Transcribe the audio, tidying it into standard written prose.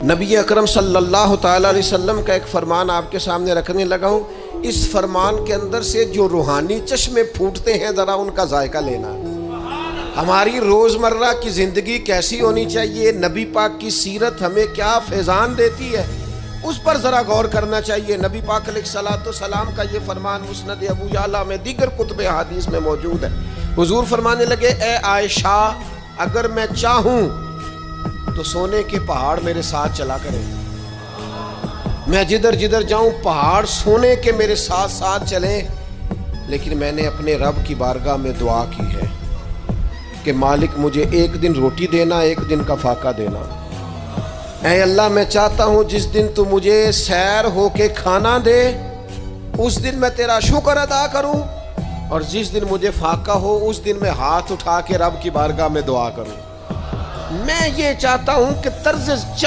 नबी अकरम सल्लल्लाहु ताला अलैहि वसल्लम का एक फरमान आपके सामने रखने लगा हूँ। इस फरमान के अंदर से जो रूहानी चश्मे फूटते हैं, ज़रा उनका जायका लेना। हमारी रोज़मर्रा की ज़िंदगी कैसी होनी चाहिए, नबी पाक की सीरत हमें क्या फैज़ान देती है, उस पर ज़रा गौर करना चाहिए। नबी पाक अलैहिस्सलातु वस्सलाम का ये फरमान मुस्नद अबू याला में दीगर कुतुब हदीस में मौजूद है। हुजूर फरमाने लगे, ए आयशा, अगर मैं चाहूँ तो सोने के पहाड़ मेरे साथ चला करें। मैं जिधर जिधर जाऊं पहाड़ सोने के मेरे साथ साथ चले। लेकिन मैंने अपने रब की बारगाह में दुआ की है कि मालिक मुझे एक दिन रोटी देना, एक दिन का फाका देना। ऐ अल्लाह, मैं चाहता हूं जिस दिन तू मुझे सैर होके खाना दे उस दिन मैं तेरा शुक्र अदा करूं, और जिस दिन मुझे फाका हो उस दिन मैं हाथ उठा के रब की बारगाह में दुआ करूं। मैं ये चाहता हूं कि तर्ज